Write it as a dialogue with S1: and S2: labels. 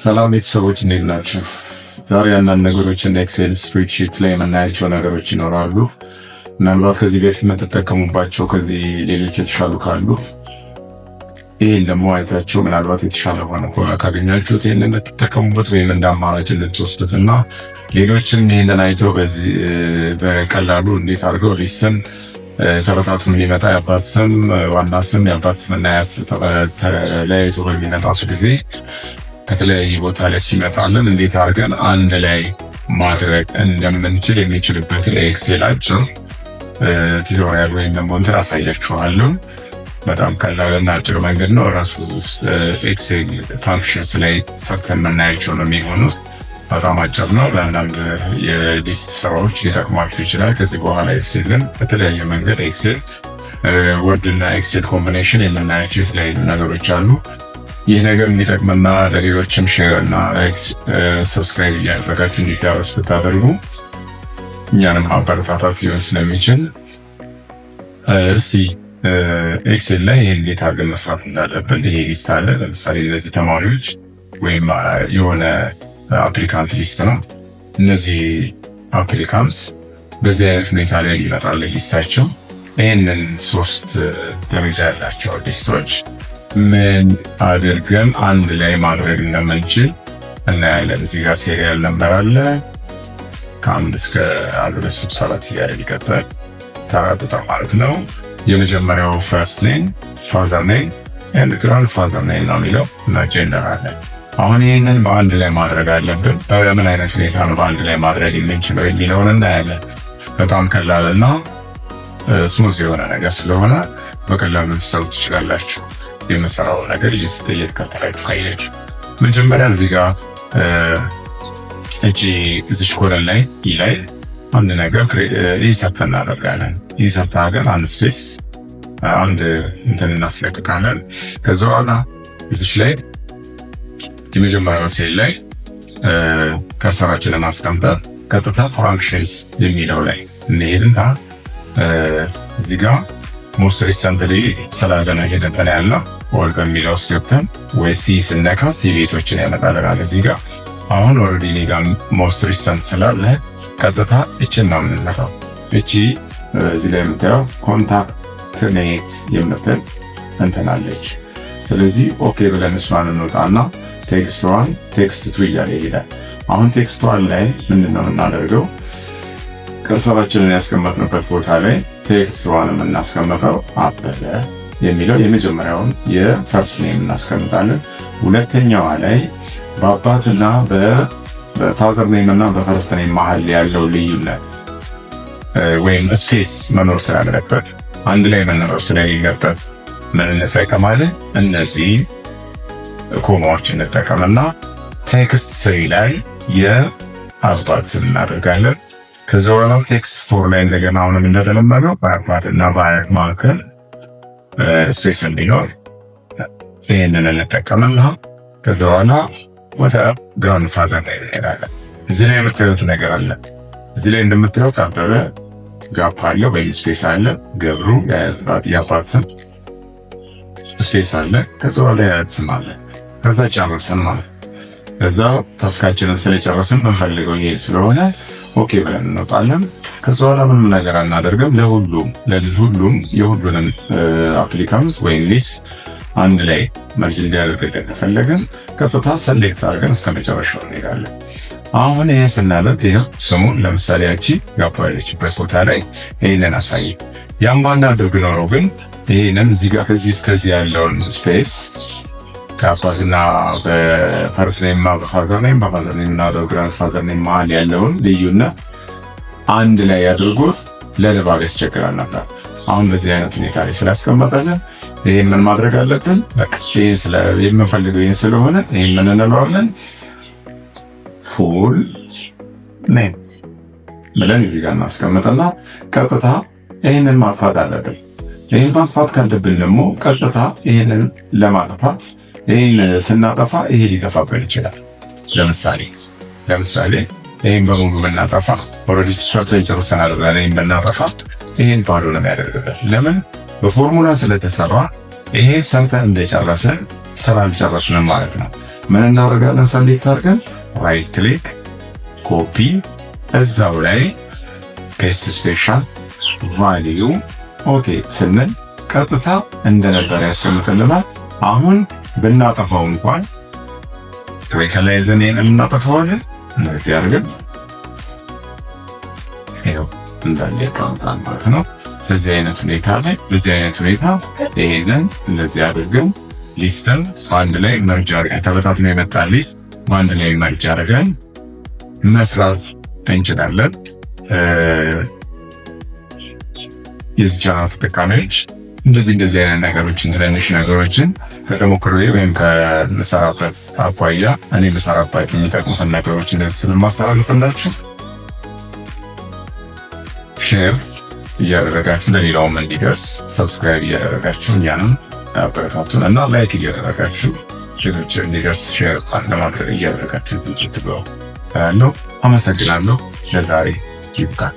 S1: ሰላም ቤተሰቦች እንዴት ናችሁ? ዛሬ አንዳንድ ነገሮችን ኤክሴል ስፕሬድሺት ላይ የምናያቸው ነገሮች ይኖራሉ። ምናልባት ከዚህ በፊት የምትጠቀሙባቸው ከዚህ ሌሎች የተሻሉ ካሉ ይህን ደግሞ አይታችሁ ምናልባት የተሻለ ሆነ ካገኛችሁት ይህን እንድትጠቀሙበት ወይም እንደ አማራጭ እንድትወስዱት እና ሌሎችም ይህንን አይተው በዚህ በቀላሉ እንዴት አድርገው ሊስትን ተበታትኖ የሚመጣ የአባት ስም ዋና ስም የአባት ስም እና አያት ተለያይቶ በሚመጣ ጊዜ ከተለያየ ቦታ ላይ ሲመጣልን እንዴት አድርገን አንድ ላይ ማድረግ እንደምንችል የሚችልበትን ኤክሴል አጭር ቱቶሪያል ወይም ደግሞ እንትን አሳያችኋለሁ። በጣም ቀላልና አጭር መንገድ ነው። ራሱ ኤክሴል ፋንክሽንስ ላይ ሰርተን የምናያቸው ነው የሚሆኑት። በጣም አጭር ነው። ለአንዳንድ የሊስት ስራዎች ሊጠቅማችሁ ይችላል። ከዚህ በኋላ ኤክሴልን በተለያየ መንገድ ኤክሴል ወርድ እና ኤክሴል ኮምቢኔሽን የምናያቸው የተለያዩ ነገሮች አሉ። ይህ ነገር እንዲጠቅምና ለሌሎችም ሼር እና ሰብስክራይብ እያደረጋችሁ እንዲዳረስ ብታደርጉ እኛንም አበረታታት ሊሆን ስለሚችል እስቲ ኤክሴል ላይ ይህ እንዴት አድርገን መስራት እንዳለብን ይሄ ሊስት አለ። ለምሳሌ እነዚህ ተማሪዎች ወይም የሆነ አፕሊካንት ሊስት ነው። እነዚህ አፕሊካንት በዚህ አይነት ሁኔታ ላይ ይመጣል ሊስታቸው። ይህንን 3 ደረጃ ያላቸው ሊስቶች ምን አድርገን አንድ ላይ ማድረግ እንደምንችል እናያለን። እዚህ ጋር ሴሪያል ነምበር አለ ከ1 እስከ 1 እያለ ሊቀጥል ተራ ቁጥር ማለት ነው። የመጀመሪያው ፈርስት ኔም ፋዘር ኔም ኤንድ ግራንድ ፋዘር ኔም ነው የሚለው እና ጀንደር አለ። አሁን ይህንን በአንድ ላይ ማድረግ አለብን። በምን አይነት ሁኔታ ነው በአንድ ላይ ማድረግ የምንችለው የሚለውን እናያለን። በጣም ቀላልና ስሙዝ የሆነ ነገር ስለሆነ በቀላሉ ልትሰሩ ትችላላችሁ። የምሰራው ነገር እየተከተላችሁ ካያችሁ መጀመሪያ እዚህ ጋር እዚች ኮለን ላይ ይላይ አንድ ነገር ኢንሰርት እናደርጋለን። ኢንሰርት አድርገን አንድ ስፔስ አንድ እንትን እናስለቅቃለን። ከዛ በኋላ እዚች ላይ የመጀመሪያው ሴል ላይ ከርሰራችንን አስቀምጠን ቀጥታ ፋንክሽንስ የሚለው ላይ እንሄድና እዚህ ጋር ሞስት ሪሰንትሊ ስላገና እየተጠና ያለው ወል በሚለው ውስጥ ገብተን ወይ ሲ ስነካ ሲ ቤቶችን ያመጣልናል። እዚህ ጋር አሁን ኦልሬዲ እኔ ጋር ሞስት ሪሰንት ስላለ ቀጥታ እችን ነው የምንነካው። እቺ እዚህ ላይ የምታየው ኮንታክት ኔት የምትል እንትናለች። ስለዚህ ኦኬ ብለን እሷን እንወጣና ቴክስት 1 ቴክስት 2 እያለ ይሄዳል። አሁን ቴክስት 1 ላይ ምንድነው የምናደርገው? ከርሰራችንን ያስቀመጥንበት ቦታ ላይ ቴክስት 1 የምናስቀምጠው አበበ የሚለው የመጀመሪያውን የፈርስት ኔም እናስቀምጣለን። ሁለተኛዋ ላይ በአባትና በፋዘር ኔም እና በፈርስት ኔም መሀል ያለው ልዩነት ወይም ስፔስ መኖር ስላለበት አንድ ላይ መኖር ስለሌለበት ምን እንጠቀማለን? እነዚህ ኮማዎች እንጠቀምና ቴክስት 3 ላይ የአባት ስም እናደርጋለን። ከዛ በኋላ ቴክስት 4 ላይ እንደገና አሁንም እንደተለመደው በአባትና በአያት መካከል ስፔስ እንዲኖር ይህንን እንጠቀምና ከዛ በኋላ ወደ ግራንድ ፋዘር ላይ እንሄዳለን። እዚህ ላይ የምታዩት ነገር አለ። እዚህ ላይ እንደምታዩት አበበ ጋፕ አለ ወይም ስፔስ አለ። ገብሩ የአባት ስም ስፔስ አለ። ከዛ በኋላ የአያት ስም አለ። ከዛ ጨረስን ማለት ነው። ከዛ ታስካችንን ስለጨረስን የምንፈልገው ይሄ ስለሆነ ኦኬ ብለን እንወጣለን። ከዛ በኋላ ምንም ነገር አናደርግም። ለሁሉም የሁሉንም አፕሊካንት ወይም ሊስት አንድ ላይ መልክ እንዲያደርግልን ከፈለግን ቀጥታ ሰሌክት አድርገን እስከ መጨረሻው እንሄዳለን። አሁን ይሄን ስናደርግ ይሄው ስሙን ለምሳሌ ያቺ ጋፕ ያለችበት ቦታ ላይ ይሄንን አሳይ። ያን ባናደርግ ኖሮ ግን ይሄንን እዚህ ጋር ከዚህ እስከዚህ ያለውን ስፔስ ከአባትና በፈርስት ኔም እና በፋዘር ኔም በፋዘር ኔም እና በግራንድ ፋዘር ኔም መሀል ያለውን ልዩነት አንድ ላይ ያድርጎት ለንባብ ያስቸግራል ነበር። አሁን በዚህ አይነት ሁኔታ ላይ ስላስቀመጠልን ይህን ምን ማድረግ አለብን? በቃ የምንፈልገው ይህን ስለሆነ ይህን ምን እንለዋለን? ፉል ኔም ብለን እዚህ ጋር እናስቀምጥና ቀጥታ ይህንን ማጥፋት አለብን። ይህን ማጥፋት ካለብን ደግሞ ቀጥታ ይህንን ለማጥፋት ይህን ስናጠፋ ይሄ ሊጠፋብን ይችላል። ለምሳሌ ይህን በሙሉ ብናጠፋ ኦልሬዲ ሰርተን ጨርሰናል ብለን ይህን ብናጠፋ ይህን ባዶ ነው የሚያደርግበት። ለምን? በፎርሙላ ስለተሰራ ይሄ ሰርተን እንደጨረሰ ስራ አልጨረስንም ማለት ነው። ምን እናደርጋለን? ሰሌክት አድርገን ራይት ክሊክ ኮፒ፣ እዛው ላይ ፔስት ስፔሻል ቫልዩ ኦኬ ስንል ቀጥታ እንደነበረ ያስቀምጥልናል። አሁን ብናጠፋው እንኳን ወይ ከላይ ዘኔን እናጠፋዋለን። እንደዚህ አድርገን ይኸው እንዳለ ይቀመጣል ማለት ነው። በዚህ አይነት ሁኔታ ላይ ይሄንን እንደዚህ አድርገን ሊስትን አንድ ላይ መርጅ አድርገን ተበታትኖ የመጣ ሊስት አንድ ላይ መርጅ አድርገን መስራት እንችላለን። የዚህ ቻናል ተጠቃሚዎች እንደዚህ አይነት ነገሮችን ትንንሽ ነገሮችን ከተሞክሮ ወይም ከምሰራበት አኳያ እኔ ልሰራባቸው የሚጠቅሙትን ነገሮች እንደዚህ ስለማስተላልፍላችሁ ሼር እያደረጋችሁ ለሌላውም እንዲደርስ ሰብስክራይብ እያደረጋችሁ እኛንም አበረታቱን እና ላይክ እያደረጋችሁ ሌሎች እንዲደርስ ሼር ለማድረግ እያደረጋችሁ ትብሎ ያለው አመሰግናለሁ። ለዛሬ ይብቃል።